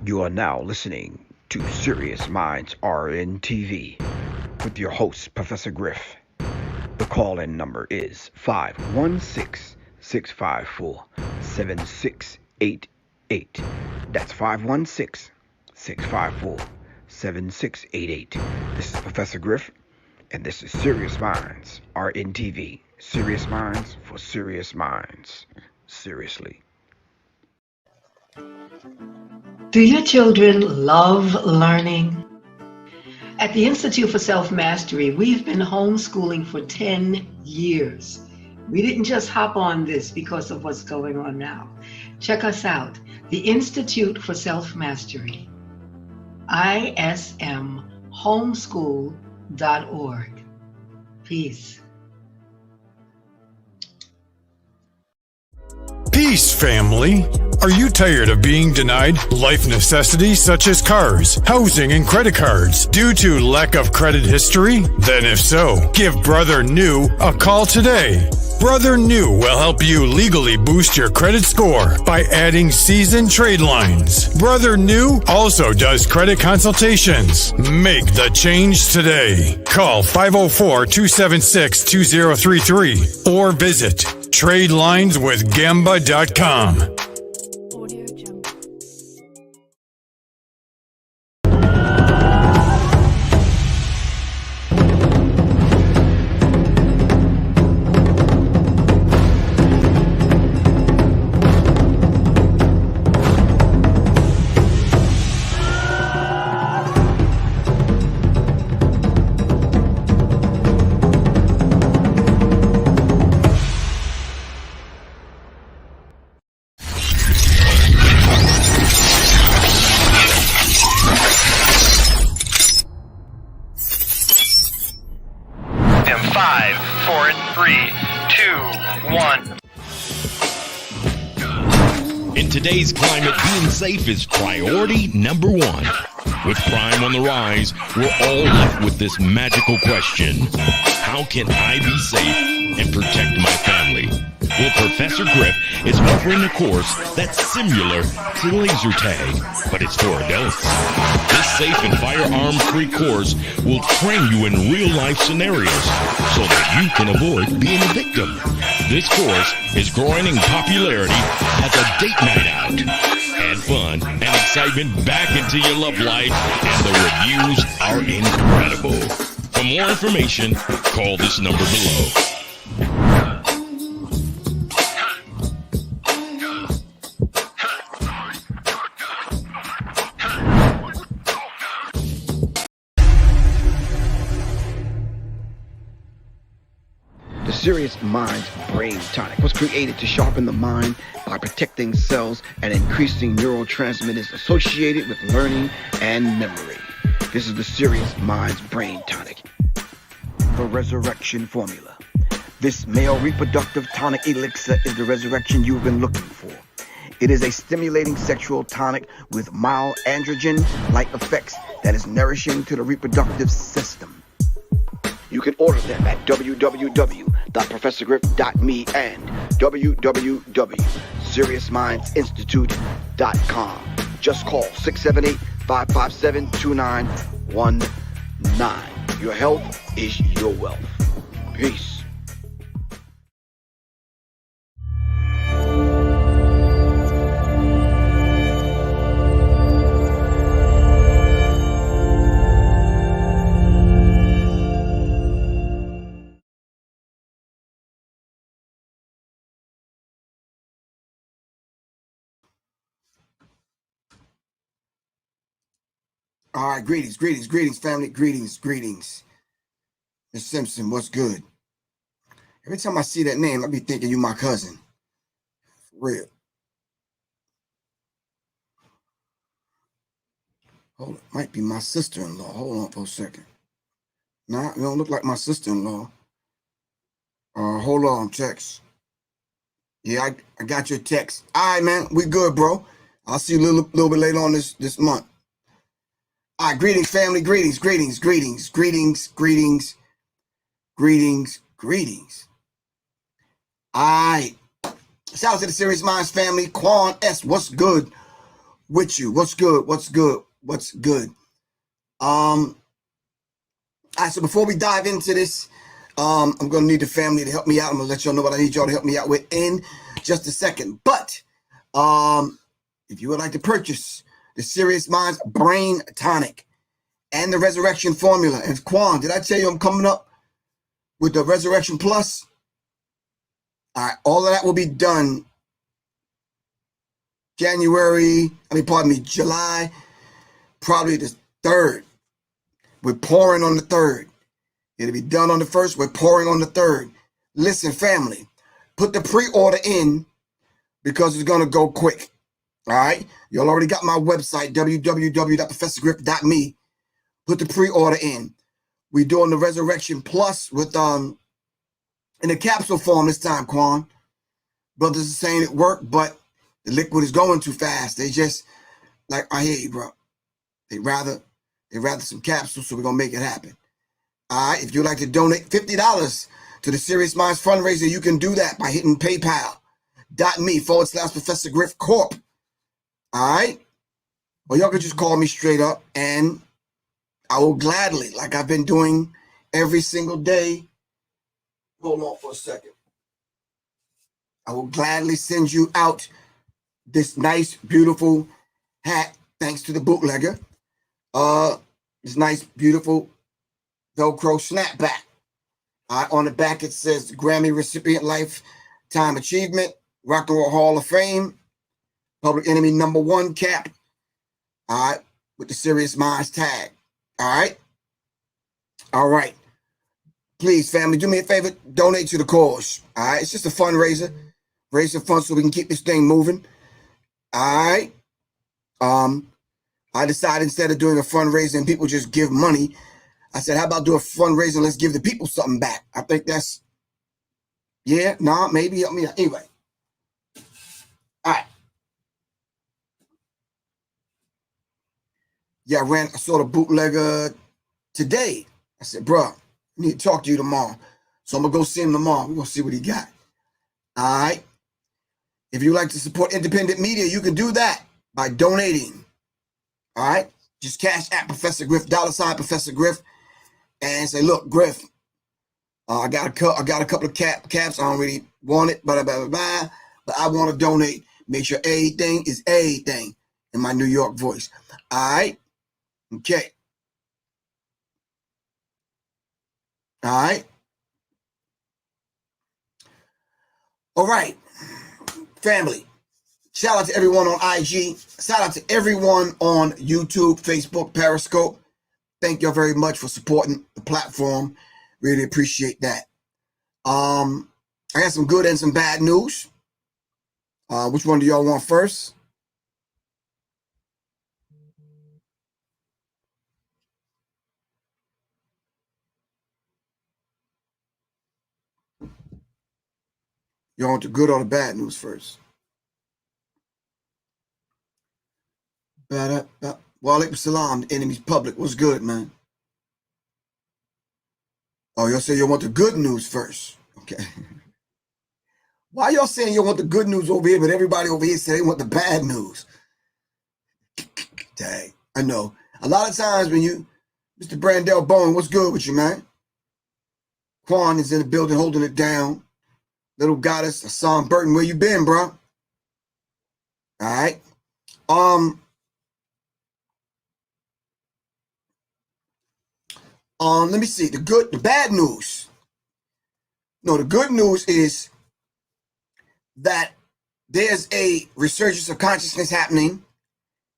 You are now listening to Serious Minds RNTV with your host, Professor Griff. The call-in number is 516-654-7688. That's 516-654-7688. This is Professor Griff, and this is Serious Minds RNTV. Serious Minds for Serious Minds. Seriously. Do your children love learning? At the Institute for Self-Mastery, we've been homeschooling for 10 years. We didn't just hop on this because of what's going on now. Check us out, the Institute for Self-Mastery, ismhomeschool.org. Peace. Peace, family. Are you tired of being denied life necessities such as cars, housing, and credit cards due to lack of credit history? Then if so, give Brother New a call today. Brother New will help you legally boost your credit score by adding seasoned trade lines. Brother New also does credit consultations. Make the change today. Call 504-276-2033 or visit tradelineswithgamba.com. In today's climate, being safe is priority number one. With crime on the rise, we're all left with this magical question: how can I be safe and protect my family? Well, Professor Griff is offering a course that's similar to laser tag, but it's for adults. This safe and firearm-free course will train you in real-life scenarios so that you can avoid being a victim. This course is growing in popularity as a date night out. Add fun and excitement back into your love life, and the reviews are incredible. For more information, call this number below. The Serious Minds Brain Tonic was created to sharpen the mind by protecting cells and increasing neurotransmitters associated with learning and memory. This is the Serious Minds Brain Tonic. The Resurrection Formula. This male reproductive tonic elixir is the resurrection you've been looking for. It is a stimulating sexual tonic with mild androgen-like effects that is nourishing to the reproductive system. You can order them at www.professorgriff.me and www.seriousmindsinstitute.com. Just call 678-557-2919. Your health is your wealth. Peace. All right, greetings, family, greetings. Miss Simpson, what's good? Every time I see that name, I be thinking you my cousin. For real. Hold on, might be my sister-in-law. Hold on for a second. Nah, it don't look like my sister-in-law. Hold on, text. Yeah, I got your text. All right, man, we good, bro. I'll see you a little bit later on this month. All right, greetings, family, greetings. All right. Shout out to the Serious Minds family. Quan S, what's good? with you. What's good? What's good? What's good? All right, so before we dive into this, I'm gonna need the family to help me out. I'm gonna let y'all know what I need y'all to help me out with in just a second. But if you would like to purchase the Serious Minds Brain Tonic and the Resurrection Formula, and Quan, did I tell you I'm coming up with the Resurrection Plus? All right, all of that will be done July, probably the 3rd. We're pouring on the 3rd. It'll be done on the 1st. We're pouring on the 3rd. Listen, family, put the pre-order in because it's going to go quick. All right? Y'all already got my website, www.professorgriff.me. Put the pre-order in. We're doing the Resurrection Plus with in the capsule form this time, Quan. Brothers are saying it worked, but the liquid is going too fast. They just, like, I hear you, bro. They rather some capsules, so we're going to make it happen. All right, if you'd like to donate $50 to the Serious Minds fundraiser, you can do that by hitting paypal.me/Professor Griff Corp. All right? Or y'all can just call me straight up, and I will gladly, like I've been doing every single day. Hold on for a second. I will gladly send you out this nice, beautiful hat, thanks to the bootlegger. This nice, beautiful Velcro snapback. On the back, it says Grammy recipient, lifetime achievement, Rock and Roll Hall of Fame, Public Enemy #1 cap. All right, with the Serious Minds tag. All right. Please, family, do me a favor, donate to the cause. All right, it's just a fundraiser. Raise some funds so we can keep this thing moving. All right. I decided instead of doing a fundraiser and people just give money, I said, how about do a fundraiser and let's give the people something back? I think that's, maybe help me out. Anyway. All right. Yeah, I saw the bootlegger today. I said, bro, I need to talk to you tomorrow. So I'm going to go see him tomorrow. We're going to see what he got. All right. If you like to support independent media, you can do that by donating. All right. Just cash at Professor Griff, $ Professor Griff, and say, look, Griff, I got a couple of caps. I don't really want it, but I want to donate. Make sure everything is everything in my New York voice. All right. Okay. All right. All right. Family. Shout out to everyone on IG. Shout out to everyone on YouTube, Facebook, Periscope. Thank y'all very much for supporting the platform. Really appreciate that. I got some good and some bad news. Which one do y'all want first? Y'all want the good or the bad news first? Walaikum salam, the enemy's public. What's good, man? Oh, y'all say you want the good news first. Okay. Why y'all saying you want the good news over here, but everybody over here say they want the bad news? Dang, I know. A lot of times when Mr. Brandell Bowen, what's good with you, man? Quan is in the building holding it down. Little goddess, Hassan Burton, where you been, bro? All right. Let me see. The bad news. No, the good news is that there's a resurgence of consciousness happening,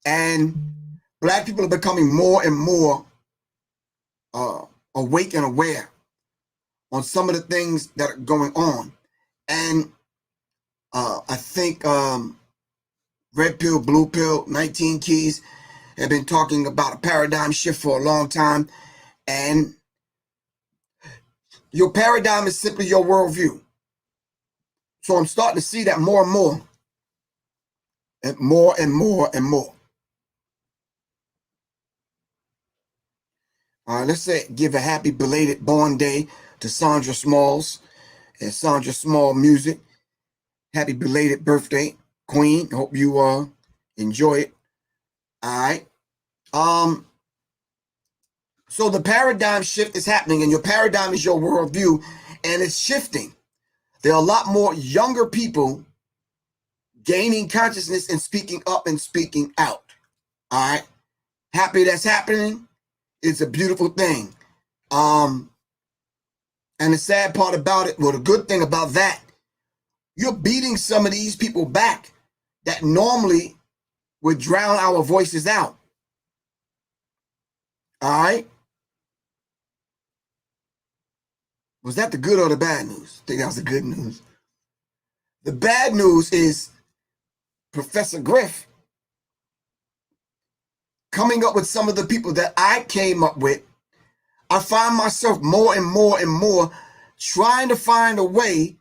and Black people are becoming more and more awake and aware on some of the things that are going on. And I think Red Pill, Blue Pill, 19 Keys have been talking about a paradigm shift for a long time. And your paradigm is simply your worldview. So I'm starting to see that more and more. And more and more and more. All right, let's give a happy belated born day to Sandra Smalls and Sandra Small Music. Happy belated birthday, Queen. Hope you enjoy it. All right. So the paradigm shift is happening, and your paradigm is your worldview, and it's shifting. There are a lot more younger people gaining consciousness and speaking up and speaking out. All right. Happy that's happening. It's a beautiful thing. And the sad part about it, well, the good thing about that, you're beating some of these people back that normally would drown our voices out. All right. Was that the good or the bad news? I think that was the good news. The bad news is Professor Griff coming up with some of the people that I came up with. I find myself more and more and more trying to find a way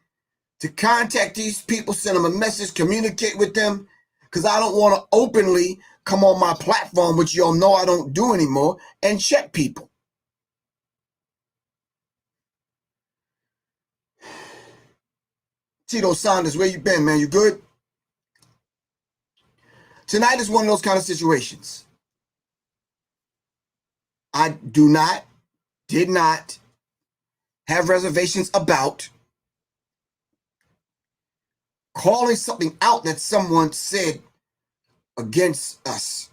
to contact these people, send them a message, communicate with them, because I don't want to openly come on my platform, which y'all know I don't do anymore, and check people. Tito Saunders, where you been, man? You good? Tonight is one of those kind of situations. I did not have reservations about calling something out that someone said against us.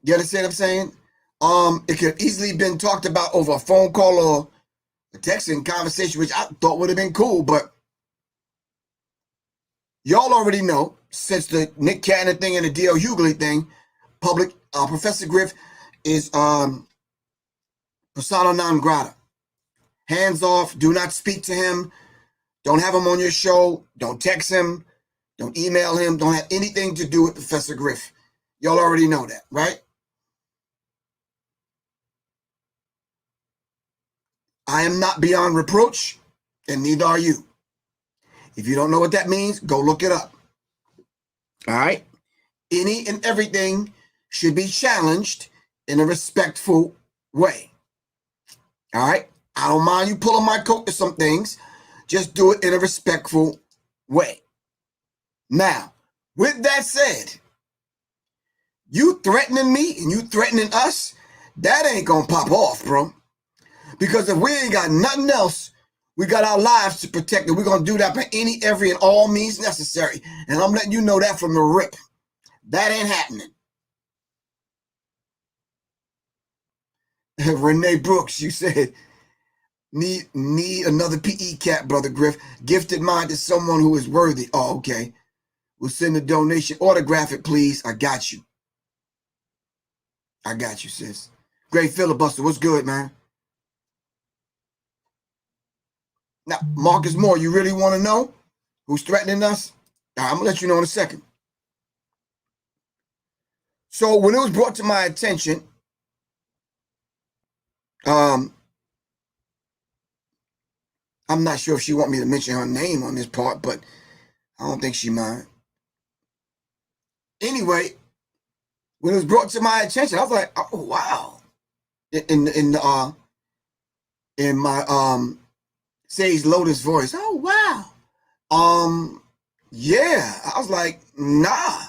You understand what I'm saying? It could have easily been talked about over a phone call or a texting conversation, which I thought would have been cool, but y'all already know, since the Nick Cannon thing and the D.L. Hughley thing, Professor Griff is persona non grata. Hands off, do not speak to him. Don't have him on your show. Don't text him. Don't email him. Don't have anything to do with Professor Griff. Y'all already know that, right? I am not beyond reproach, and neither are you. If you don't know what that means, go look it up. All right? Any and everything should be challenged in a respectful way. All right? I don't mind you pulling my coat to some things. Just do it in a respectful way. Now, with that said, you threatening me and you threatening us, that ain't gonna pop off, bro. Because if we ain't got nothing else, we got our lives to protect, and we're gonna do that by any, every, and all means necessary. And I'm letting you know that from the rip. That ain't happening. Renee Brooks, you said, need another PE cat, Brother Griff. Gifted mind is someone who is worthy. Oh, okay. We'll send a donation. Autograph it, please. I got you. I got you, sis. Great filibuster. What's good, man? Now, Marcus Moore, you really want to know who's threatening us? All right, I'm going to let you know in a second. So when it was brought to my attention, I'm not sure if she want me to mention her name on this part, but I don't think she mind. Anyway, when it was brought to my attention, I was like, oh, wow. In my Sage Lotus voice, oh, wow. Yeah. I was like, nah,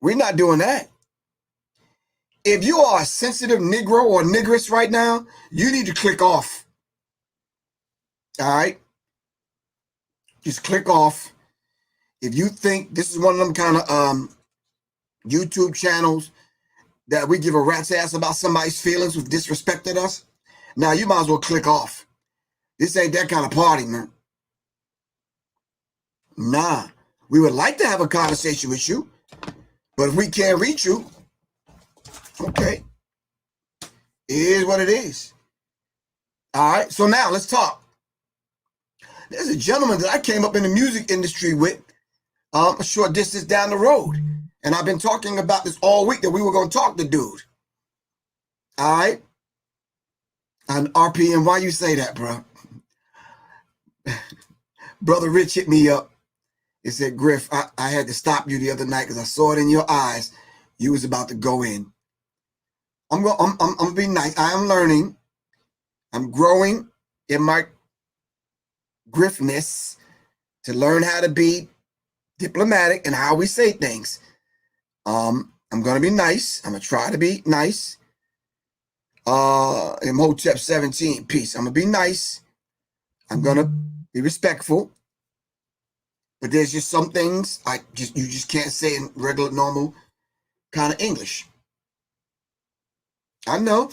we're not doing that. If you are a sensitive Negro or Negress right now, you need to click off. All right? Just click off. If you think this is one of them kind of YouTube channels that we give a rat's ass about somebody's feelings who've disrespected us, now you might as well click off. This ain't that kind of party, man. Nah. We would like to have a conversation with you, but if we can't reach you, okay. It is what it is. All right, so now let's talk. There's a gentleman that I came up in the music industry with a short distance down the road. And I've been talking about this all week, that we were going to talk to dude. All right? And RPM, why you say that, bro? Brother Rich hit me up. He said, Griff, I had to stop you the other night because I saw it in your eyes. You was about to go in. I'm going to be nice. I am learning. I'm growing in my Griffness to learn how to be diplomatic and how we say things. I'm gonna be nice. I'm gonna try to be nice. Imhotep 17, peace. I'm gonna be nice. I'm gonna be respectful. But there's just some things you just can't say in regular, normal kind of English. I know.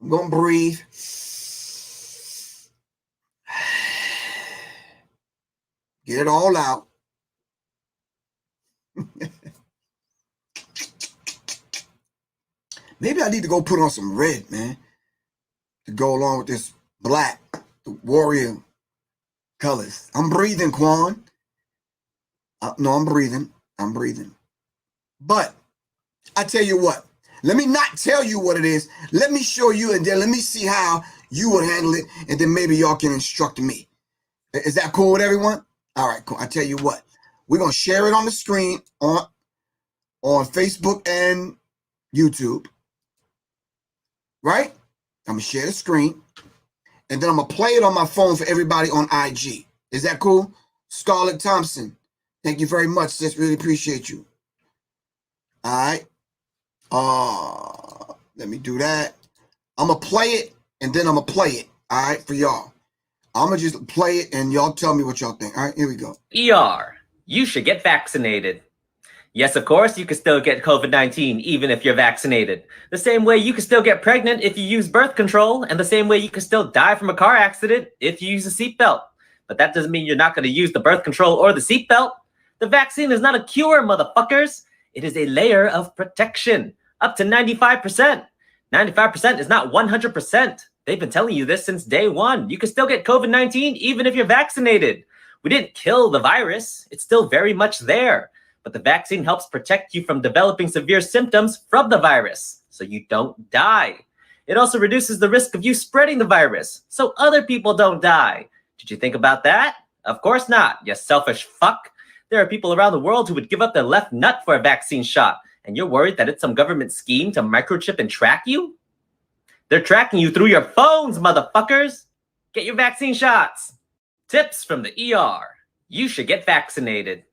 I'm gonna breathe. Get it all out. Maybe I need to go put on some red, man, to go along with this black, the warrior colors. I'm breathing, Quan. No, I'm breathing. I'm breathing. But I tell you what, let me not tell you what it is. Let me show you, and then let me see how you would handle it, and then maybe y'all can instruct me. Is that cool with everyone? All right, cool. I tell you what, we're going to share it on the screen on Facebook and YouTube. Right? I'm going to share the screen, and then I'm going to play it on my phone for everybody on IG. Is that cool? Scarlett Thompson, thank you very much, sis. Really appreciate you. All right. Let me do that. I'm going to play it, and then I'm going to play it, all right, for y'all. I'm going to just play it, and y'all tell me what y'all think. All right, here we go. ER, you should get vaccinated. Yes, of course, you can still get COVID-19 even if you're vaccinated. The same way you can still get pregnant if you use birth control, and the same way you can still die from a car accident if you use a seatbelt. But that doesn't mean you're not going to use the birth control or the seatbelt. The vaccine is not a cure, motherfuckers. It is a layer of protection, up to 95%. 95% is not 100%. They've been telling you this since day one. You can still get COVID-19 even if you're vaccinated. We didn't kill the virus. It's still very much there. But the vaccine helps protect you from developing severe symptoms from the virus, so you don't die. It also reduces the risk of you spreading the virus, so other people don't die. Did you think about that? Of course not, you selfish fuck. There are people around the world who would give up their left nut for a vaccine shot, and you're worried that it's some government scheme to microchip and track you? They're tracking you through your phones, motherfuckers. Get your vaccine shots. Tips from the ER. You should get vaccinated.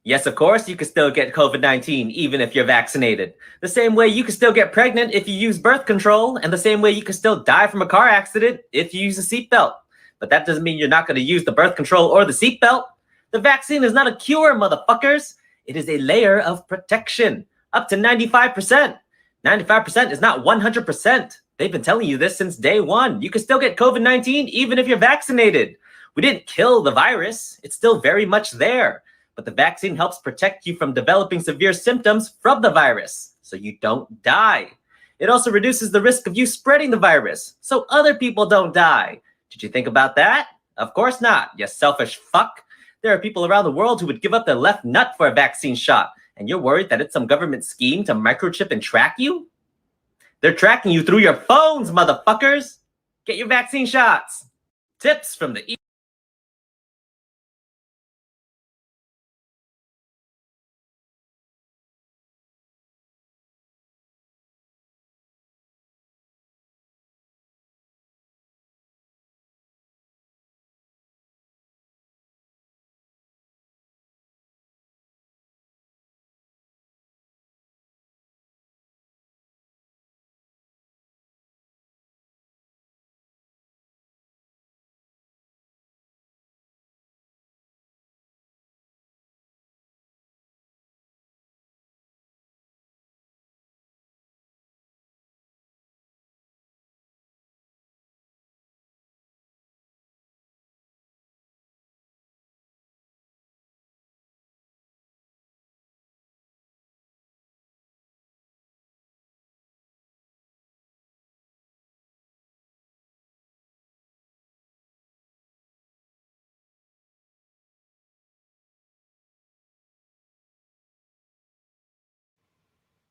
Yes, of course, you can still get COVID-19 even if you're vaccinated. The same way you can still get pregnant if you use birth control, and the same way you can still die from a car accident if you use a seatbelt. But that doesn't mean you're not going to use the birth control or the seatbelt. The vaccine is not a cure, motherfuckers. It is a layer of protection, up to 95%. 95% is not 100%. They've been telling you this since day one. You can still get COVID-19 even if you're vaccinated. We didn't kill the virus. It's still very much there. But the vaccine helps protect you from developing severe symptoms from the virus, so you don't die. It also reduces the risk of you spreading the virus, so other people don't die. Did you think about that? Of course not, you selfish fuck. There are people around the world who would give up their left nut for a vaccine shot, and you're worried that it's some government scheme to microchip and track you? They're tracking you through your phones, motherfuckers. Get your vaccine shots. Tips from the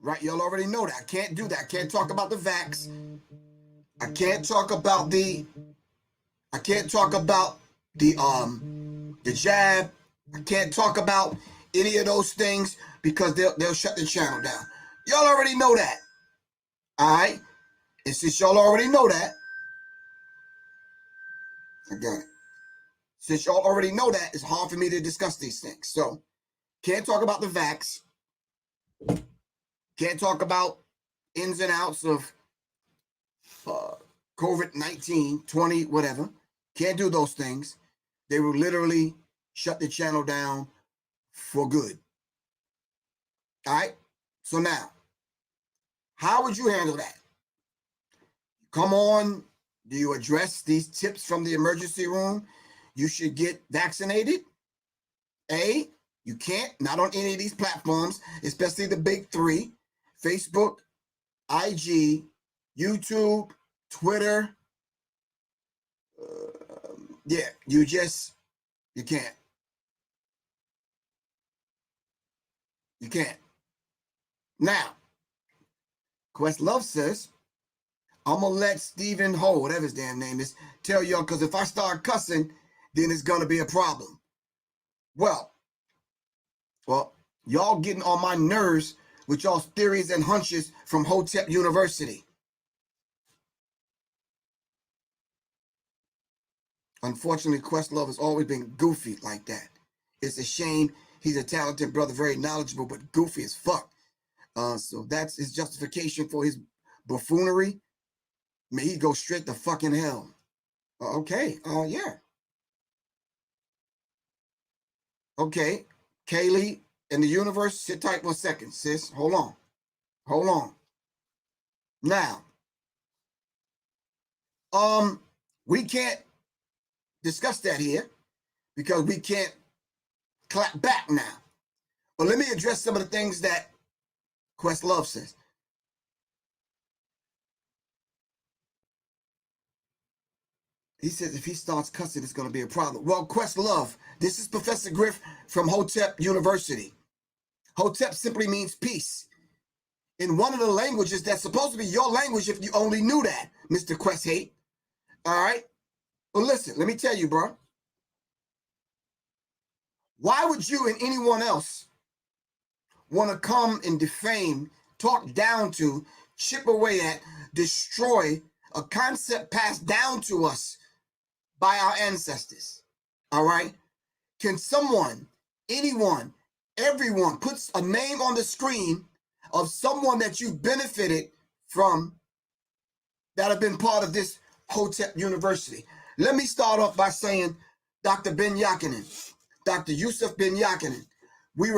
Right, y'all already know that. I can't do that. I can't talk about the vax. I can't talk about the jab. I can't talk about any of those things because they'll shut the channel down. Y'all already know that. All right? And since y'all already know that, I got it. Since y'all already know that, it's hard for me to discuss these things. So Can't talk about the vax. Can't talk about ins and outs of COVID-19, 20, whatever. Can't do those things. They will literally shut the channel down for good. All right? So now, how would you handle that? Come on, do you address these tips from the emergency room? You should get vaccinated. A, you can't, not on any of these platforms, especially the big three, Facebook, IG, YouTube, Twitter. Yeah, you can't. You can't. Now, Questlove says, I'm going to let Stephen Ho, whatever his damn name is, tell y'all, because if I start cussing, then it's going to be a problem. Well, y'all getting on my nerves with y'all's theories and hunches from Hotep University. Unfortunately, Questlove has always been goofy like that. It's a shame. He's a talented brother, very knowledgeable, but goofy as fuck. So that's his justification for his buffoonery. May he go straight to fucking hell. Okay. Yeah. Okay. Kaylee in the universe, sit tight for a second, sis. Hold on. Now, we can't discuss that here because we can't clap back now. But let me address some of the things that Questlove says. He says if he starts cussing, it's going to be a problem. Well, Questlove, this is Professor Griff from Hotep University. Hotep simply means peace. In one of the languages that's supposed to be your language if you only knew that, Mr. Questhate. All right? Well, listen, let me tell you, bro. Why would you and anyone else want to come and defame, talk down to, chip away at, destroy a concept passed down to us by our ancestors? All right? Can someone, anyone, everyone puts a name on the screen of someone that you benefited from that have been part of this Hotep University? Let me start off by saying Dr. Ben Yakinen, Dr. Yusuf Ben Yakinen. We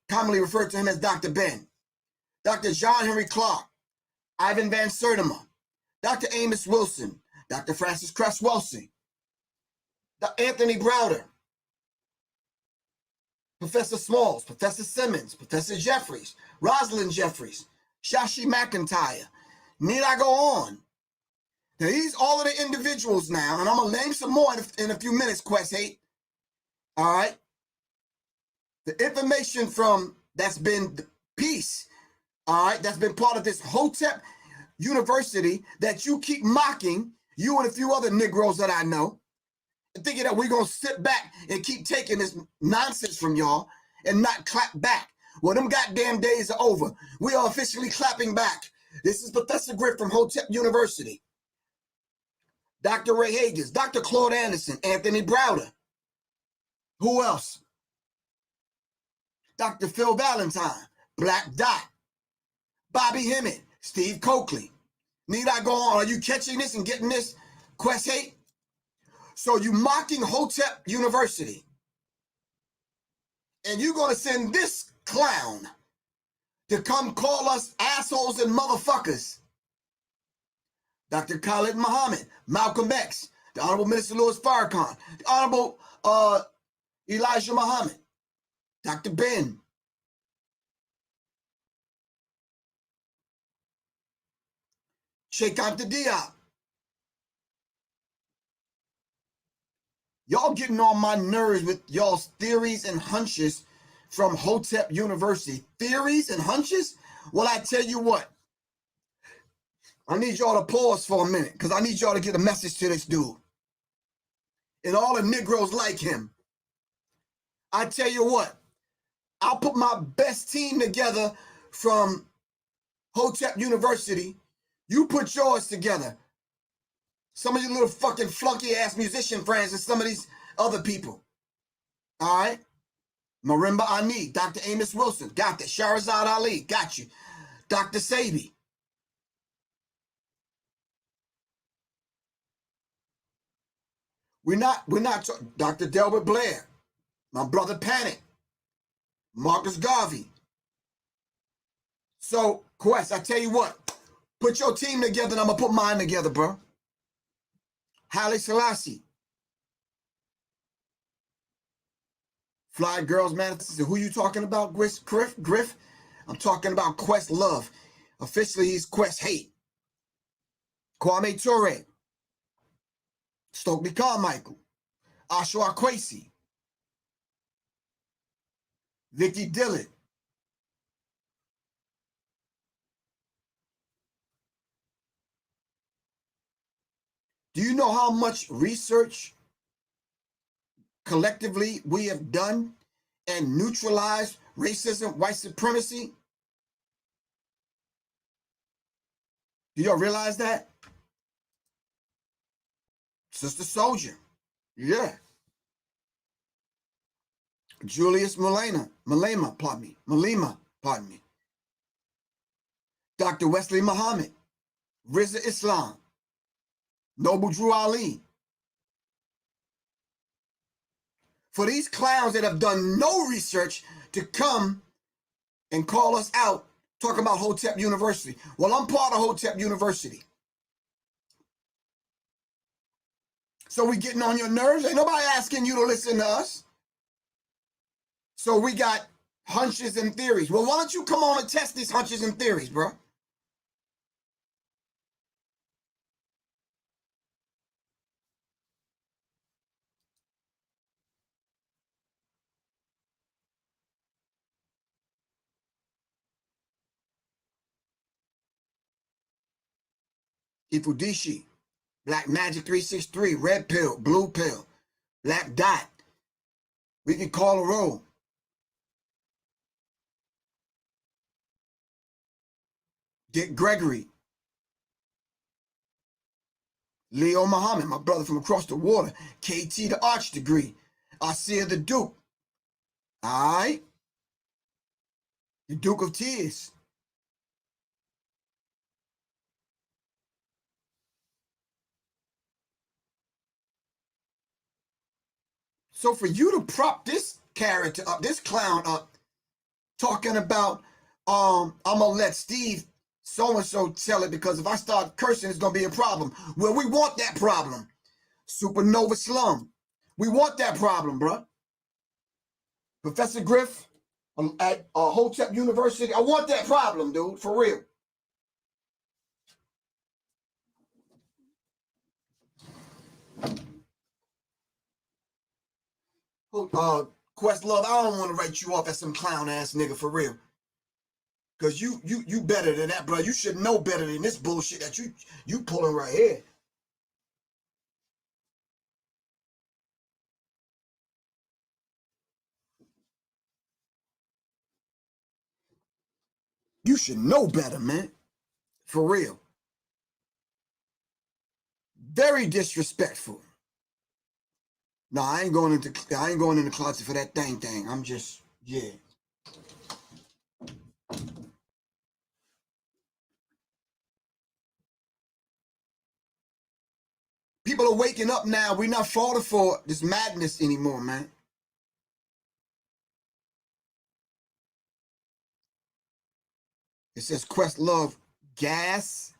commonly refer to him as Dr. Ben. Dr. John Henry Clark, Ivan Van Sertima, Dr. Amos Wilson, Dr. Francis Cress Welsing, Anthony Browder, Professor Smalls, Professor Simmons, Professor Jeffries, Rosalind Jeffries, Shashi McIntyre. Need I go on? Now, these all of the individuals now, and I'm going to name some more in a few minutes, Questhate. All right? The information from that's been peace, all right, that's been part of this Hotep University that you keep mocking, you and a few other Negroes that I know, and thinking that we're going to sit back and keep taking this nonsense from y'all and not clap back. Well, them goddamn days are over. We are officially clapping back. This is Professor Griff from Hotep University. Dr. Ray Hagens, Dr. Claude Anderson, Anthony Browder. Who else? Dr. Phil Valentine, Black Dot, Bobby Hemmett, Steve Coakley. Need I go on? Are you catching this and getting this, Questhate? So you mocking Hotep University, and you're going to send this clown to come call us assholes and motherfuckers. Dr. Khalid Muhammad, Malcolm X, the Honorable Minister Louis Farrakhan, the Honorable Elijah Muhammad, Dr. Ben. Sheikh Anta Diop. Y'all getting on my nerves with y'all's theories and hunches from Hotep University. Theories and hunches? Well, I tell you what. I need y'all to pause for a minute because I need y'all to get a message to this dude. And all the Negroes like him. I tell you what. I'll put my best team together from Hotep University. You put yours together. Some of you little fucking flunky ass musician friends and some of these other people. All right? Marimba Ani, Dr. Amos Wilson, got that. Shahrazad Ali, got you. Dr. Sabi. We're not Dr. Delbert Blair, my brother Panic, Marcus Garvey. So, Quest, I tell you what, put your team together and I'm going to put mine together, bro. Haile Selassie. Fly Girls Madison. Who you talking about, Griff? I'm talking about Quest Love. Officially, he's Quest Hate. Kwame Ture. Stokely Carmichael. Ashwa Kwesi. Vicky Dillard. Do you know how much research collectively we have done and neutralized racism, white supremacy? Do y'all realize that? Sister Soldier. Yeah. Julius Malema, pardon me. Dr. Wesley Muhammad. Riza Islam. Noble Drew Ali. For these clowns that have done no research to come and call us out, talking about Hotep University. Well, I'm part of Hotep University. So we getting on your nerves? Ain't nobody asking you to listen to us. So we got hunches and theories. Well, why don't you come on and test these hunches and theories, bro? Ifudishi, Black Magic 363, Red Pill, Blue Pill, Black Dot. We can call a roll. Dick Gregory. Leo Muhammad, my brother from across the water. KT the Arch Degree. Asir the Duke. All right. The Duke of Tears. So for you to prop this character up, this clown up, talking about, I'm going to let Steve so-and-so tell it because if I start cursing, it's going to be a problem. Well, we want that problem. Supernova Slum. We want that problem, bro. Professor Griff at Hotep University. I want that problem, dude, for real. Questlove, I don't want to write you off as some clown ass nigga for real. Cause you better than that, bro. You should know better than this bullshit that you pulling right here. You should know better, man. For real. Very disrespectful. No, I ain't going in the closet for that thing. I'm just, yeah. People are waking up now. We're not falling for this madness anymore, man. It says Questlove gas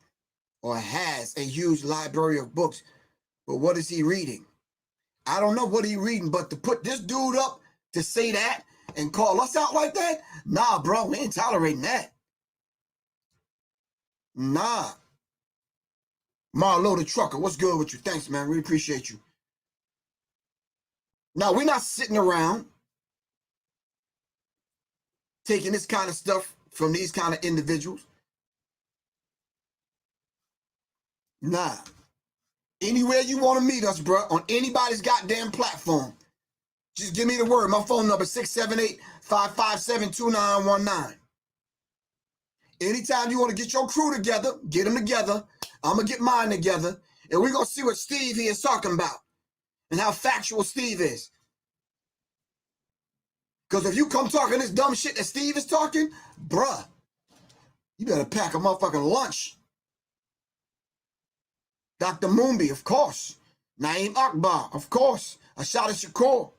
or has a huge library of books. But what is he reading? I don't know what he's reading, but to put this dude up to say that and call us out like that? Nah, bro, we ain't tolerating that. Nah. Marlo the Trucker, what's good with you? Thanks, man. We appreciate you. Now, we're not sitting around taking this kind of stuff from these kind of individuals. Nah. Anywhere you want to meet us, bro, on anybody's goddamn platform, just give me the word. My phone number, 678-557-2919. Anytime you want to get your crew together, get them together. I'm going to get mine together, and we're going to see what Steve here is talking about and how factual Steve is. Because if you come talking this dumb shit that Steve is talking, bruh, you better pack a motherfucking lunch. Dr. Mumbi, of course. Naeem Akbar, of course. Ashada Shakur.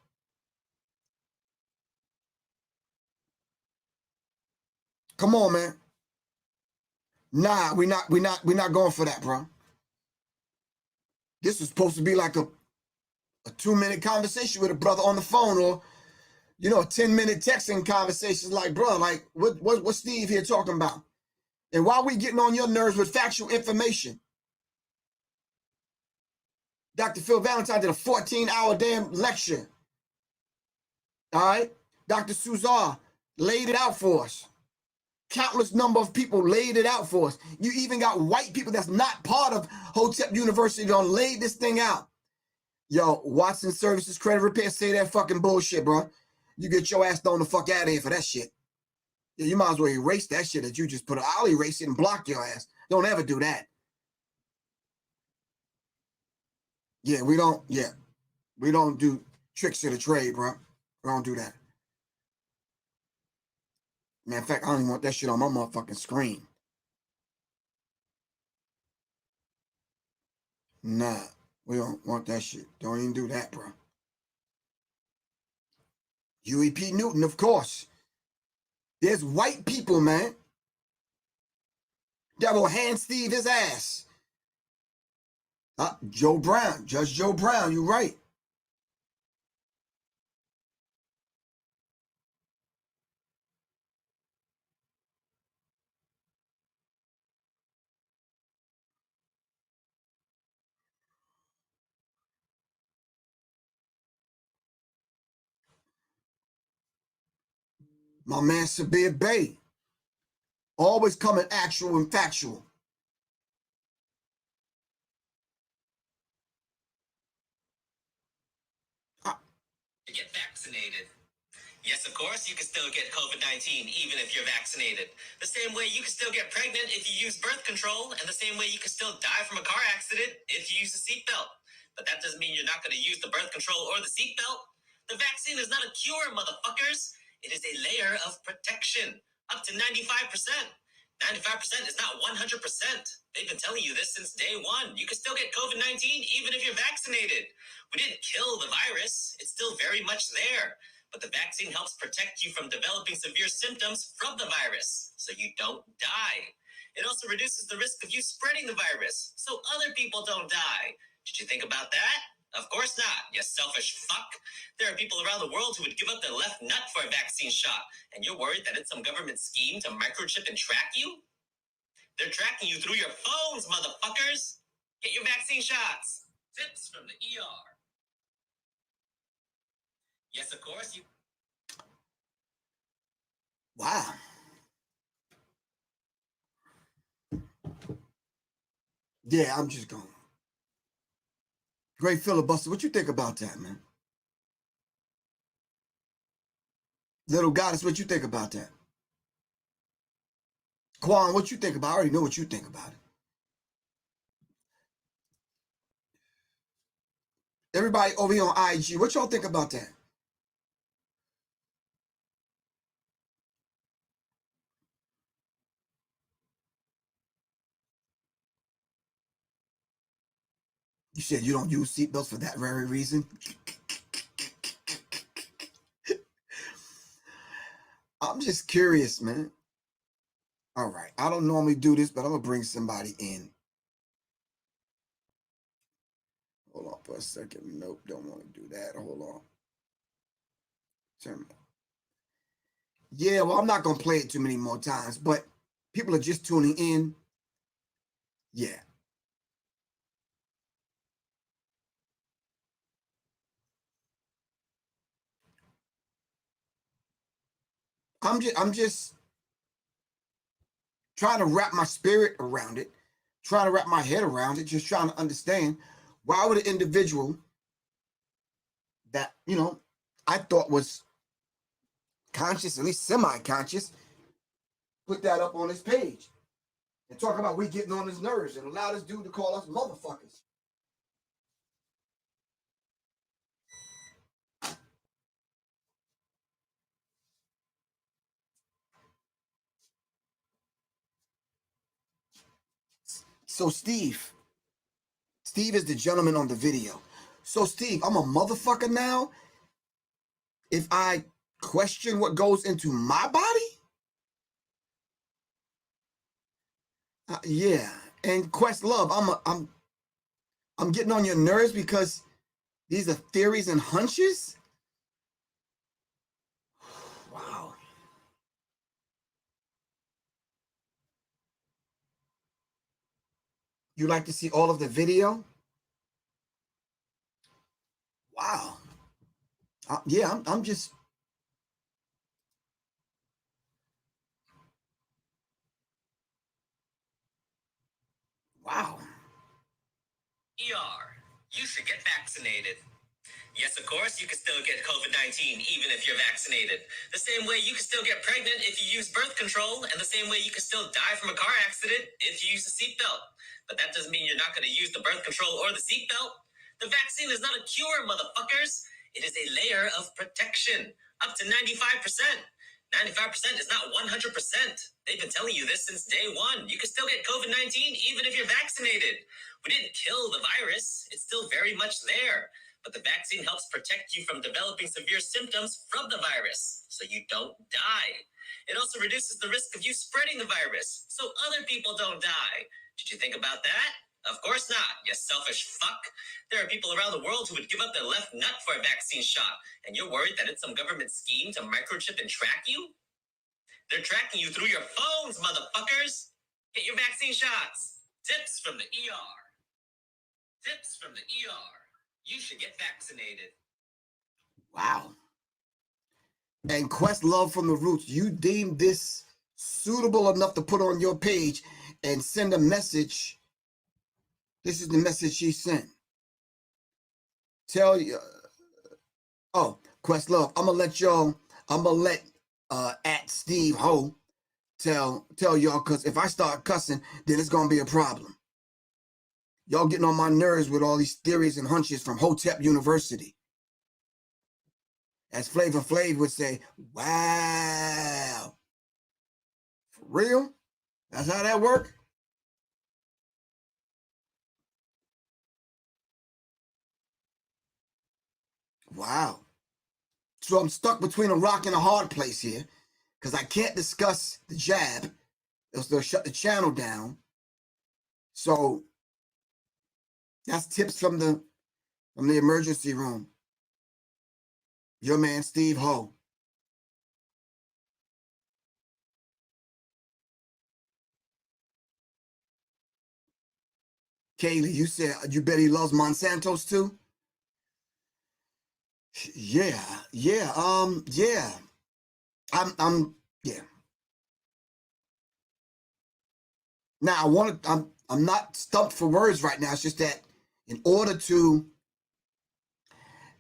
Come on, man. Nah, we're not going for that, bro. This was supposed to be like a 2-minute conversation with a brother on the phone, or a 10-minute texting conversation. Like, bro, like what's Steve here talking about? And why we getting on your nerves with factual information? Dr. Phil Valentine did a 14-hour damn lecture. All right? Dr. Suzar laid it out for us. Countless number of people laid it out for us. You even got white people that's not part of Hotep University done laid this thing out. Yo, Watson Services Credit Repair, say that fucking bullshit, bro. You get your ass thrown the fuck out of here for that shit. Yeah, you might as well erase that shit that you just put. I'll erase it and block your ass. Don't ever do that. Yeah, we don't do tricks of the trade, bro. We don't do that. Man, in fact, I don't even want that shit on my motherfucking screen. Nah, we don't want that shit. Don't even do that, bro. Huey P. Newton, of course. There's white people, man, that will hand Steve his ass. Joe Brown, Judge Joe Brown, you're right. My man Sabir Bey, always coming actual and factual. To get vaccinated. Yes, of course, you can still get COVID-19 even if you're vaccinated. The same way you can still get pregnant if you use birth control, and the same way you can still die from a car accident if you use a seatbelt. But that doesn't mean you're not going to use the birth control or the seatbelt. The vaccine is not a cure, motherfuckers. It is a layer of protection, up to 95%. 95% is not 100%. They've been telling you this since day one. You can still get COVID-19 even if you're vaccinated. We didn't kill the virus. It's still very much there. But the vaccine helps protect you from developing severe symptoms from the virus, so you don't die. It also reduces the risk of you spreading the virus, so other people don't die. Did you think about that? Of course not, you selfish fuck. There are people around the world who would give up their left nut for a vaccine shot, and you're worried that it's some government scheme to microchip and track you? They're tracking you through your phones, motherfuckers. Get your vaccine shots. Tips from the ER. Yes, of course, you... Wow. Yeah, I'm just going. Great filibuster. What you think about that, man? Little Goddess, what you think about that? Quan, what you think about it? I already know what you think about it. Everybody over here on IG, what y'all think about that? You said you don't use seatbelts for that very reason? I'm just curious, man. All right. I don't normally do this, but I'm going to bring somebody in. Hold on for a second. Nope, don't want to do that. Hold on. Turn. Yeah, well, I'm not going to play it too many more times, but people are just tuning in. Yeah. I'm just trying to wrap my spirit around it, trying to wrap my head around it, just trying to understand why would an individual that, I thought was conscious, at least semi-conscious, put that up on his page and talk about we getting on his nerves and allow this dude to call us motherfuckers. So Steve is the gentleman on the video. So Steve, I'm a motherfucker now if I question what goes into my body? Yeah. And Questlove, I'm getting on your nerves because these are theories and hunches? Wow. You like to see all of the video? Wow. Yeah, I'm just... Wow. ER. You should get vaccinated. Yes, of course, you can still get COVID-19 even if you're vaccinated. The same way you can still get pregnant if you use birth control, and the same way you can still die from a car accident if you use a seatbelt. But that doesn't mean you're not going to use the birth control or the seatbelt. The vaccine is not a cure, motherfuckers. It is a layer of protection, up to 95%. 95% is not 100%. They've been telling you this since day one. You can still get COVID-19 even if you're vaccinated. We didn't kill the virus. It's still very much there. But the vaccine helps protect you from developing severe symptoms from the virus, so you don't die. It also reduces the risk of you spreading the virus, so other people don't die. Did you think about that? Of course not, you selfish fuck. There are people around the world who would give up their left nut for a vaccine shot, and you're worried that it's some government scheme to microchip and track you? They're tracking you through your phones, motherfuckers. Get your vaccine shots. Tips from the ER. Tips from the ER. You should get vaccinated. Wow. And Questlove from the Roots, you deemed this suitable enough to put on your page and send a message. This is the message she sent. Tell you, oh, Questlove, I'm gonna let at Steve Ho tell y'all, because if I start cussing, then it's gonna be a problem. Y'all getting on my nerves with all these theories and hunches from Hotep University. As Flavor Flav would say, wow. For real? That's how that work? Wow. So I'm stuck between a rock and a hard place here because I can't discuss the jab. They'll shut the channel down. So that's tips from the emergency room. Your man, Steve Ho. Kaylee, you said you bet he loves Monsantos too? Yeah. Yeah. Yeah. Now I'm not stumped for words right now. It's just that in order to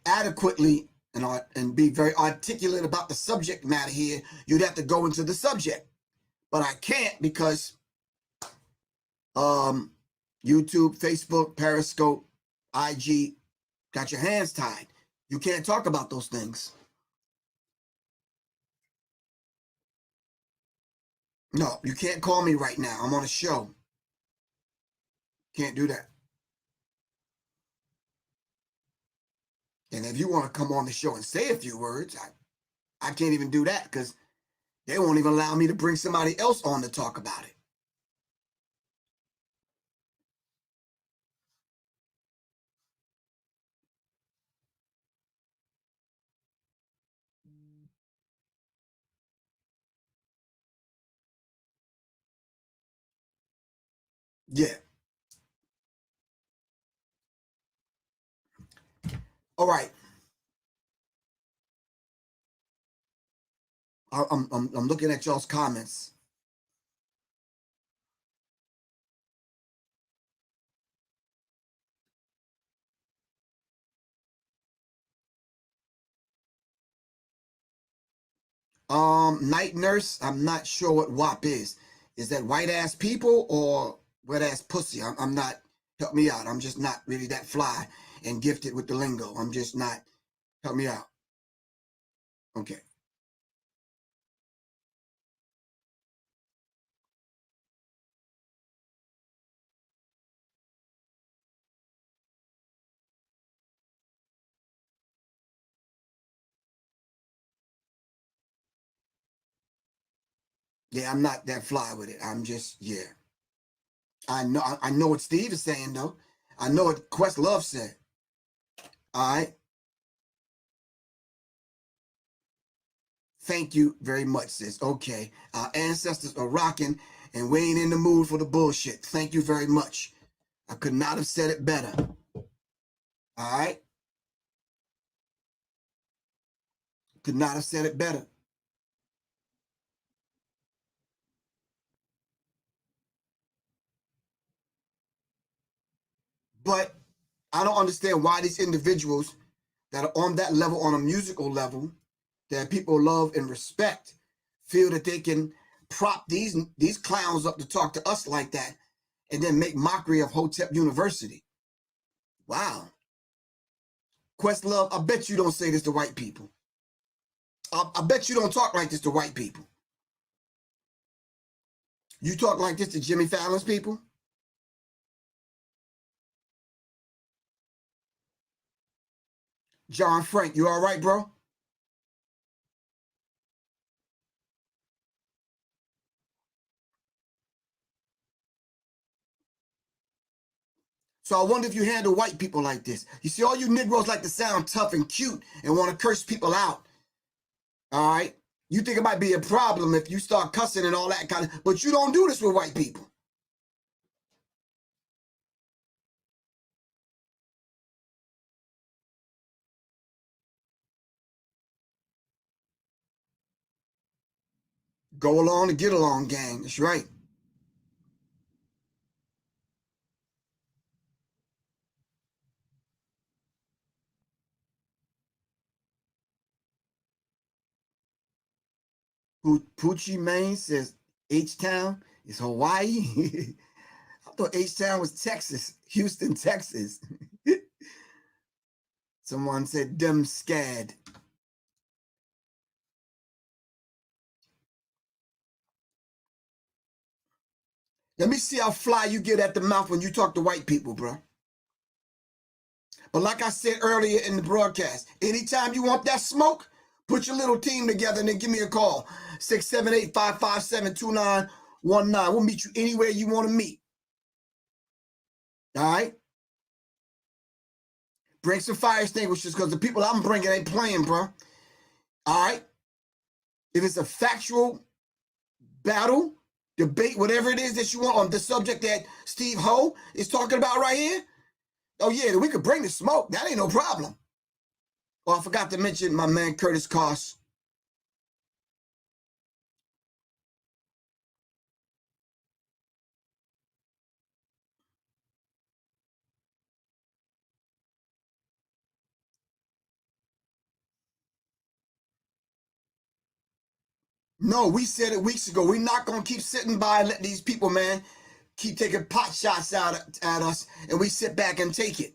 adequately and be very articulate about the subject matter here, you'd have to go into the subject. But I can't because YouTube, Facebook, Periscope, IG got your hands tied. You can't talk about those things. No, you can't call me right now. I'm on a show. Can't do that. And if you want to come on the show and say a few words, I can't even do that because they won't even allow me to bring somebody else on to talk about it. Yeah. All right. I'm looking at y'all's comments. Night nurse, I'm not sure what WAP is. Is that white ass people or wet ass pussy? I'm not, help me out. I'm just not really that fly and gifted with the lingo. I'm just not, help me out. Okay. Yeah, I'm not that fly with it. I'm just, yeah. I know what Steve is saying, though. I know what Questlove said. All right. Thank you very much, sis. Okay. Our ancestors are rocking, and we ain't in the mood for the bullshit. Thank you very much. I could not have said it better. All right. Could not have said it better. But I don't understand why these individuals that are on that level, on a musical level, that people love and respect, feel that they can prop these clowns up to talk to us like that and then make mockery of Hotep University. Wow. Questlove, I bet you don't say this to white people. I bet you don't talk like this to white people. You talk like this to Jimmy Fallon's people? John Frank, you all right, bro? So I wonder if you handle white people like this. You see, all you Negroes like to sound tough and cute and want to curse people out. All right? You think it might be a problem if you start cussing and all that kind of, but you don't do this with white people. Go along and get along, gang. That's right. Poochie Maine says H-Town is Hawaii. I thought H-Town was Texas, Houston, Texas. Someone said them scad. Let me see how fly you get at the mouth when you talk to white people, bro. But like I said earlier in the broadcast, anytime you want that smoke, put your little team together and then give me a call. 678-557-2919. We'll meet you anywhere you want to meet. All right? Bring some fire extinguishers because the people I'm bringing ain't playing, bro. All right? If it's a factual battle, debate, whatever it is that you want on the subject that Steve Ho is talking about right here, oh yeah, we could bring the smoke. That ain't no problem. Oh, I forgot to mention my man Curtis Koss. No, we said it weeks ago. We're not going to keep sitting by and let these people, man, keep taking pot shots out at us, and we sit back and take it.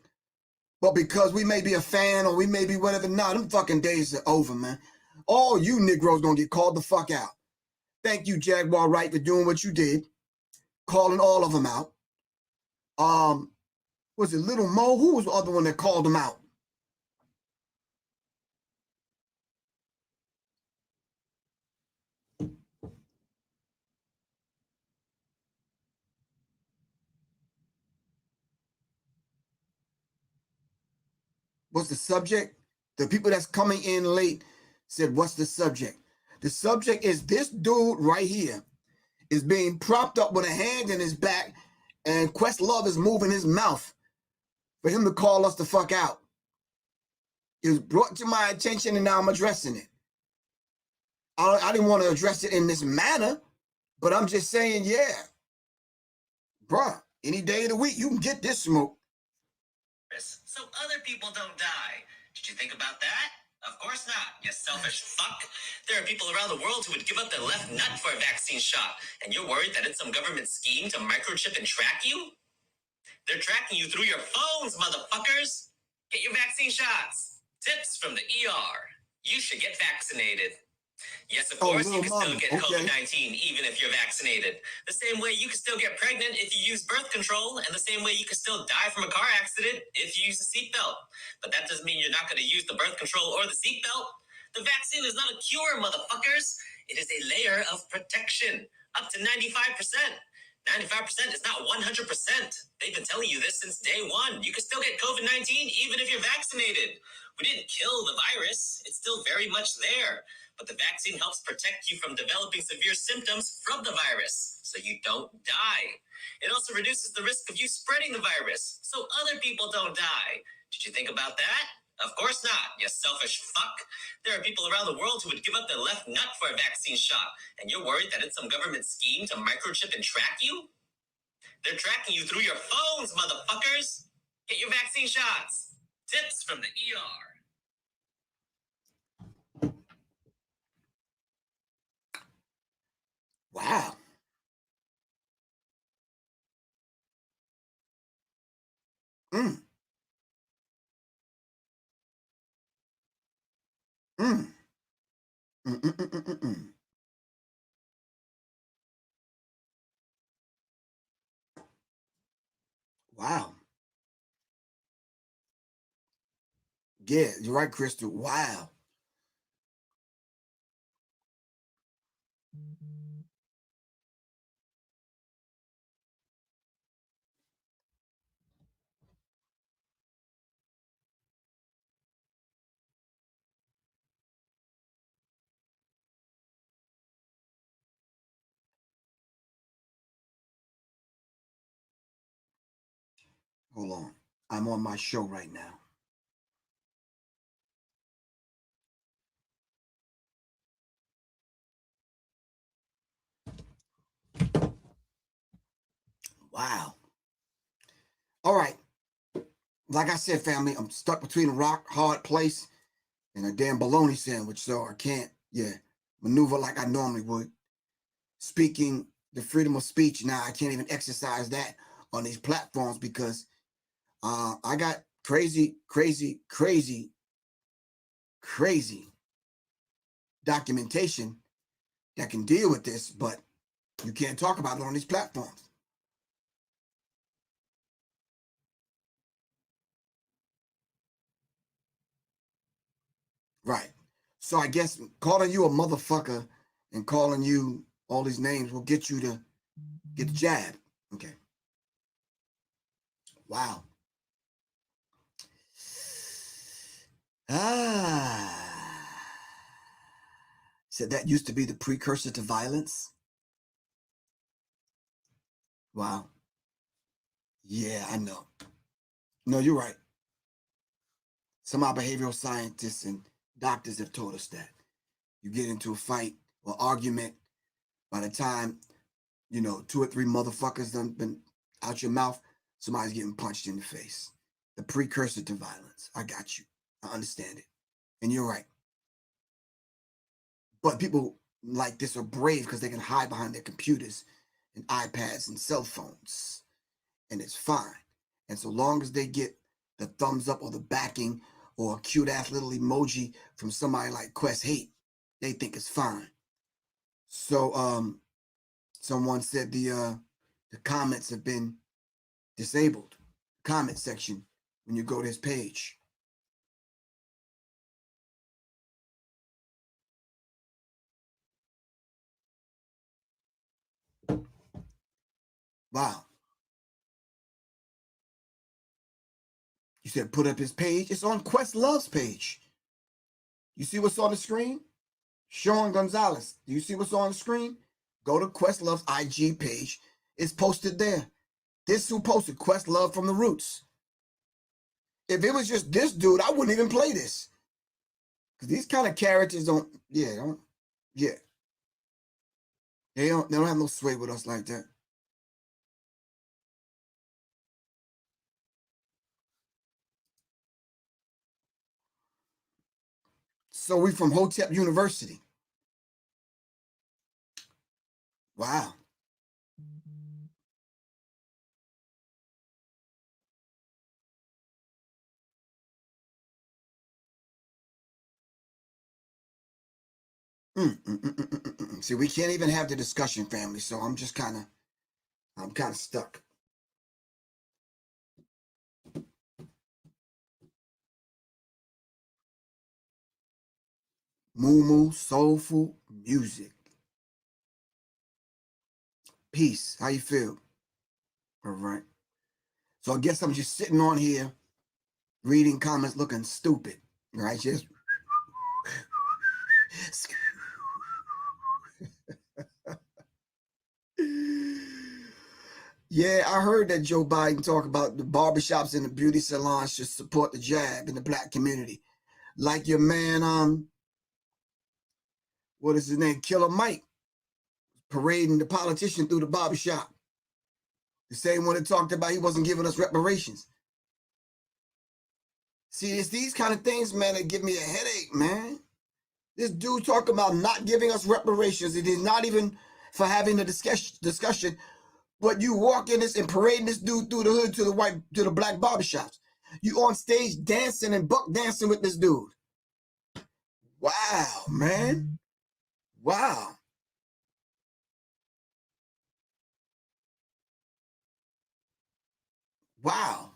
But because we may be a fan or we may be whatever, nah, them fucking days are over, man. All you Negroes going to get called the fuck out. Thank you, Jaguar Wright, for doing what you did, calling all of them out. Was it Little Mo? Who was the other one that called them out? What's the subject? The people that's coming in late said, what's the subject? The subject is this dude right here is being propped up with a hand in his back, and Questlove is moving his mouth for him to call us the fuck out. It was brought to my attention, and now I'm addressing it. I didn't want to address it in this manner, but I'm just saying, yeah. Bruh, any day of the week, you can get this smoke. So other people don't die. Did you think about that? Of course not, you selfish fuck. There are people around the world who would give up their left nut for a vaccine shot, and you're worried that it's some government scheme to microchip and track you? They're tracking you through your phones, motherfuckers. Get your vaccine shots. Tips from the ER. You should get vaccinated. Yes, of course, you can still get COVID-19 even if you're vaccinated. The same way you can still get pregnant if you use birth control, and the same way you can still die from a car accident if you use a seatbelt. But that doesn't mean you're not going to use the birth control or the seatbelt. The vaccine is not a cure, motherfuckers. It is a layer of protection, up to 95%. 95% is not 100%. They've been telling you this since day one. You can still get COVID-19 even if you're vaccinated. We didn't kill the virus. It's still very much there. But the vaccine helps protect you from developing severe symptoms from the virus, so you don't die. It also reduces the risk of you spreading the virus, so other people don't die. Did you think about that? Of course not, you selfish fuck. There are people around the world who would give up their left nut for a vaccine shot, and you're worried that it's some government scheme to microchip and track you? They're tracking you through your phones, motherfuckers. Get your vaccine shots. Tips from the ER. Wow. Mm. Mm. Mm-mm-mm-mm-mm. Wow. Yeah, you're right, Crystal. Wow. Hold on. I'm on my show right now. Wow. All right. Like I said, family, I'm stuck between a rock hard place and a damn bologna sandwich, so I can't, maneuver like I normally would. Speaking the freedom of speech, now I can't even exercise that on these platforms because I got crazy documentation that can deal with this, but you can't talk about it on these platforms. Right. So I guess calling you a motherfucker and calling you all these names will get you to get the jab. Okay. Wow. Said that used to be the precursor to violence. Wow. Yeah, I know. No, you're right. Some of our behavioral scientists and doctors have told us that. You get into a fight or argument, by the time, 2 or 3 motherfuckers done been out your mouth, somebody's getting punched in the face. The precursor to violence. I got you. I understand it. And you're right. But people like this are brave because they can hide behind their computers and iPads and cell phones. And it's fine. And so long as they get the thumbs up or the backing or a cute ass little emoji from somebody like Quest Hate, they think it's fine. So someone said the comments have been disabled. Comment section when you go to his page. Wow. You said put up his page. It's on Questlove's page. You see what's on the screen? Sean Gonzalez. Do you see what's on the screen? Go to Questlove's IG page. It's posted there. This who posted Questlove from the Roots. If it was just this dude, I wouldn't even play this. Because these kind of characters They don't have no sway with us like that. So we from Hotep University. Wow. See, we can't even have the discussion, family. So I'm kind of stuck. Moo soulful music. Peace. How you feel? All right. So I guess I'm just sitting on here reading comments looking stupid. Right? Just yeah, I heard that Joe Biden talk about the barbershops and the beauty salons should support the jab in the black community. Like your man, what is his name? Killer Mike, parading the politician through the barbershop. The same one that talked about he wasn't giving us reparations. See, it's these kind of things, man, that give me a headache, man. This dude talking about not giving us reparations. It is not even for having a discussion, but you walk in this and parading this dude through the hood to the black barbershops. You on stage dancing and buck dancing with this dude. Wow, man. Wow. Wow.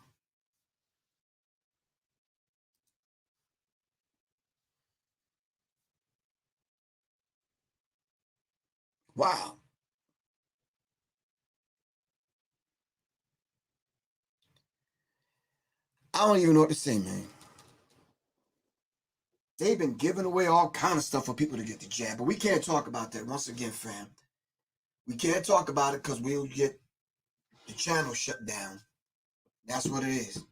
Wow. I don't even know what to say, man. They've been giving away all kind of stuff for people to get the jab, but we can't talk about that once again, fam. We can't talk about it because we'll get the channel shut down. That's what it is.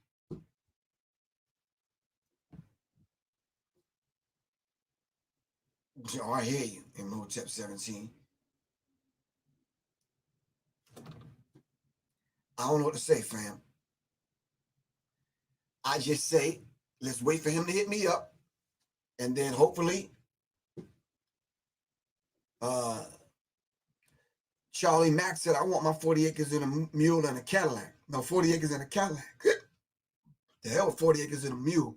Oh, I hear you, Imhotep 17. I don't know what to say, fam. I just say, let's wait for him to hit me up. And then hopefully, Charlie Mack said, I want my 40 acres in a mule and a Cadillac. No, 40 acres in a Cadillac. The hell, 40 acres in a mule.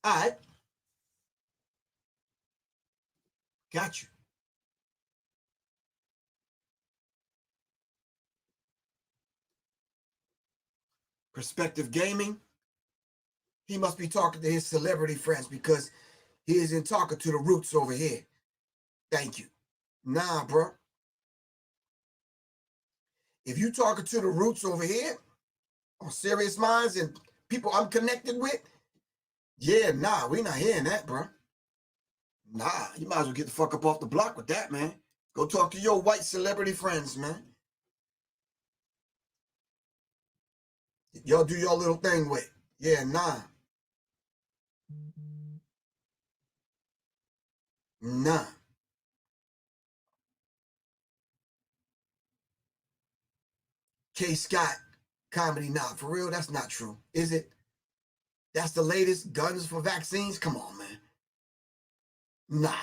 All right. Got you. Perspective Gaming. He must be talking to his celebrity friends because he isn't talking to the roots over here. Thank you. Nah, bro. If you talking to the roots over here on Serious Minds and people I'm connected with, yeah, nah, we not hearing that, bro. Nah, you might as well get the fuck up off the block with that, man. Go talk to your white celebrity friends, man. Y'all do your little thing with. Yeah, nah. Nah. K. Scott comedy, nah, for real, that's not true. Is it? That's the latest guns for vaccines? Come on, man. Nah.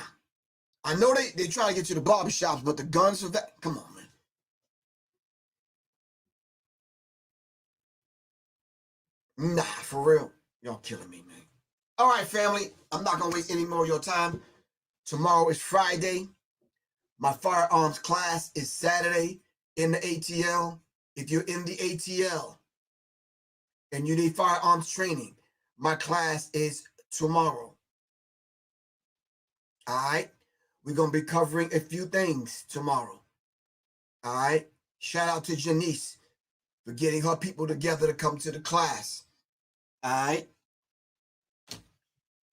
I know they try to get you to barbershops, but the guns for that, come on, man. Nah, for real. Y'all killing me, man. All right, family. I'm not going to waste any more of your time. Tomorrow is Friday. My firearms class is Saturday in the ATL. If you're in the ATL and you need firearms training, my class is tomorrow. All right? We're going to be covering a few things tomorrow. All right? Shout out to Janice for getting her people together to come to the class. All right?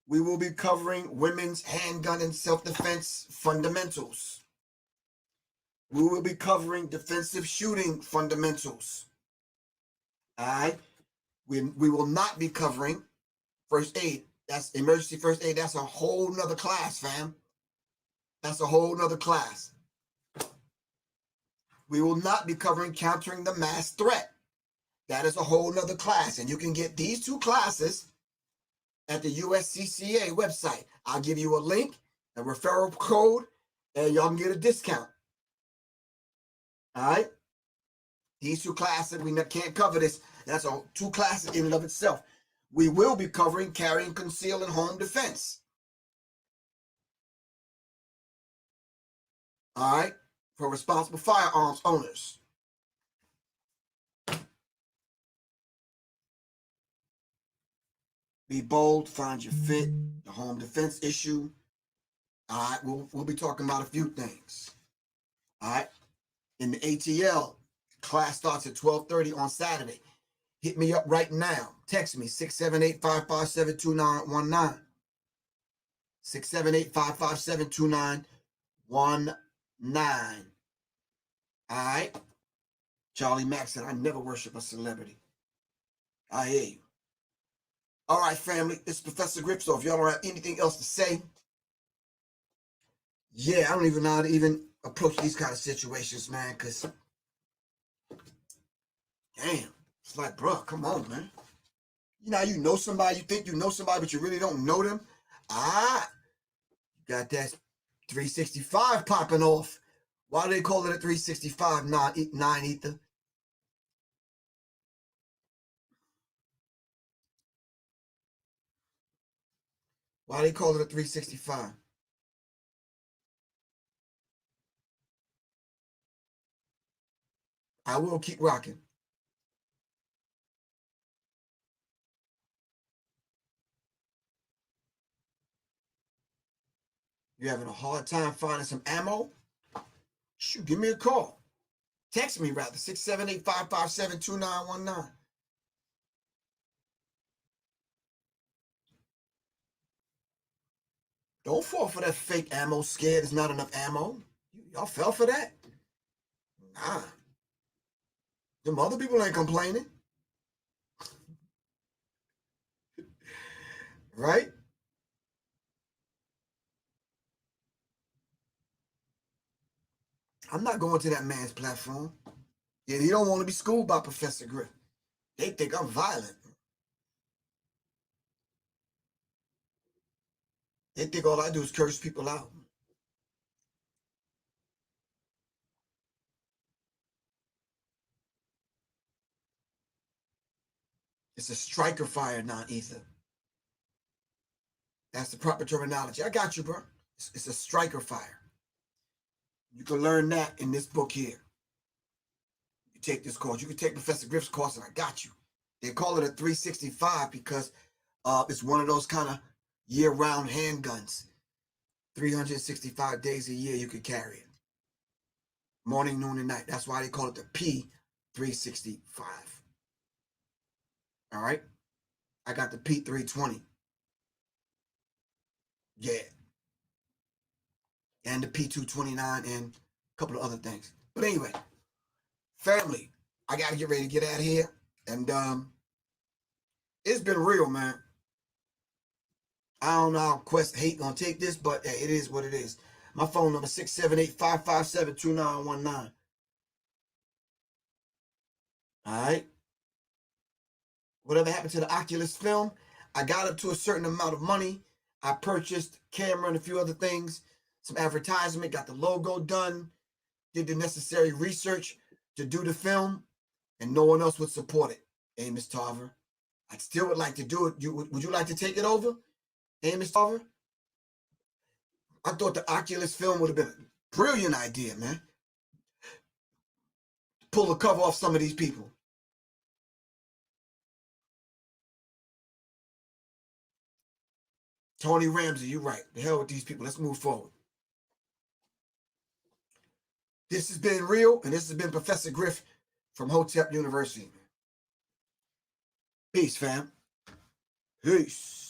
We will be covering women's handgun and self-defense fundamentals. We will be covering defensive shooting fundamentals. All right? We will not be covering first aid. That's emergency first aid. That's a whole nother class, fam. That's a whole nother class. We will not be covering countering the mass threat. That is a whole nother class. And you can get these two classes at the USCCA website. I'll give you a link, a referral code, and y'all can get a discount. All right? These two classes, we can't cover this. That's two classes in and of itself. We will be covering carrying, conceal, and home defense. All right? For responsible firearms owners. Be bold, find your fit, the home defense issue. All right, we'll be talking about a few things. All right, in the ATL, class starts at 12:30 on Saturday. Hit me up right now. Text me 678-557-2919. 678-557-2919. All right. Charlie Mack said, I never worship a celebrity. I hear you. All right, family. It's Professor Griff. So if y'all don't have anything else to say, yeah, I don't even know how to even approach these kind of situations, man, because, damn, it's like, bro, come on, man. You know, you know somebody, you think you know somebody, but you really don't know them. You got that 365 popping off. Why do they call it a 365 non-ether? Why do they call it a 365? I will keep rocking. You having a hard time finding some ammo? Shoot, give me a call. Text me rather, 678-557-2919. Don't fall for that fake ammo scared there's not enough ammo. Y'all fell for that? Nah. Them other people ain't complaining. Right? I'm not going to that man's platform. Yeah, he don't want to be schooled by Professor Griff. They think I'm violent. They think all I do is curse people out. It's a striker fire, non-ether. That's the proper terminology. I got you, bro. It's a striker fire. You can learn that in this book here. You take this course. You can take Professor Griff's course, and I got you. They call it a 365 because it's one of those kind of year-round handguns. 365 days a year you could carry it. Morning, noon, and night. That's why they call it the P365. All right? I got the P320. Yeah. And the P229 and a couple of other things. But anyway, family, I got to get ready to get out of here. And it's been real, man. I don't know how Quest hate gonna take this, but hey, it is what it is. My phone number 678-557-2919. All right. Whatever happened to the Oculus film? I got up to a certain amount of money. I purchased camera and a few other things, some advertisement, got the logo done, did the necessary research to do the film, and no one else would support it. Hey, Miss Tarver, I still would like to do it. Would you like to take it over? Hey, Miss Tarver? I thought the Oculus film would have been a brilliant idea, man. Pull the cover off some of these people. Tony Ramsey, you're right. The hell with these people. Let's move forward. This has been real, and this has been Professor Griff from Hotep University. Peace, fam. Peace.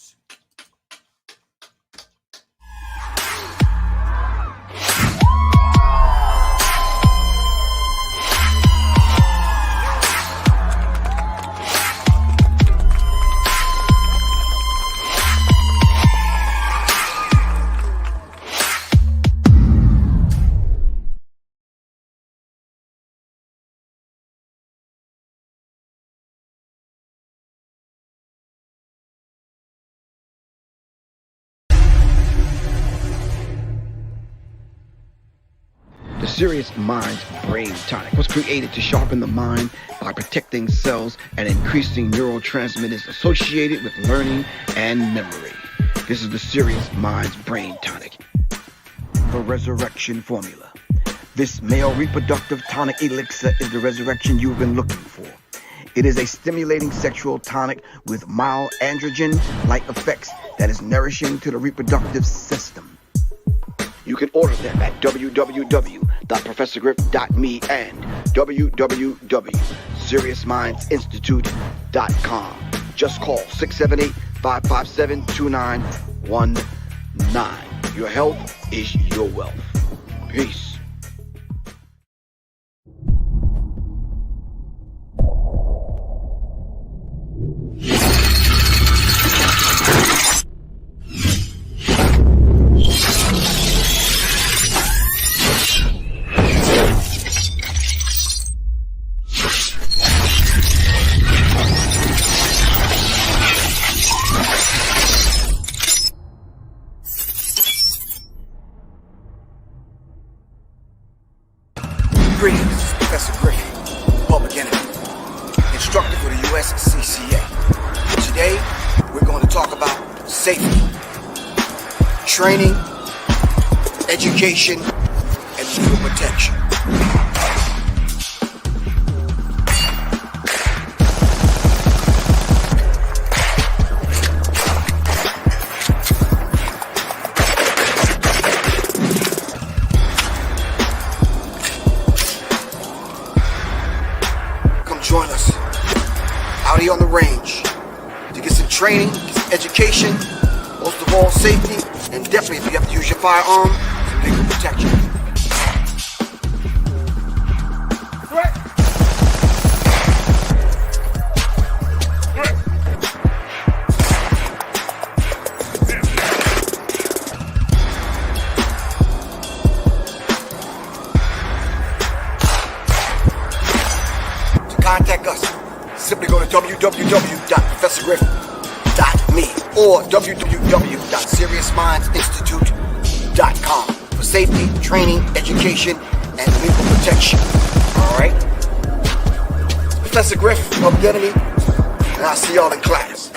The Serious Minds Brain Tonic was created to sharpen the mind by protecting cells and increasing neurotransmitters associated with learning and memory. This is the Serious Minds Brain Tonic. The Resurrection Formula. This male reproductive tonic elixir is the resurrection you've been looking for. It is a stimulating sexual tonic with mild androgen-like effects that is nourishing to the reproductive system. You can order them at www.professorgriff.me and www.seriousmindsinstitute.com. Just call 678-557-2919. Your health is your wealth. Peace. Greetings, Professor Griff, Public Enemy, instructor for the USCCA. Today, we're going to talk about safety, training, education, and legal protection. Join us out here on the range to get some training, get some education, most of all safety, and definitely if you have to use your firearm, some legal protection. Contact us. Simply go to www.professorgriff.me or www.seriousmindsinstitute.com for safety, training, education, and legal protection. All right? Professor Griff, Public Enemy, and I'll see y'all in class.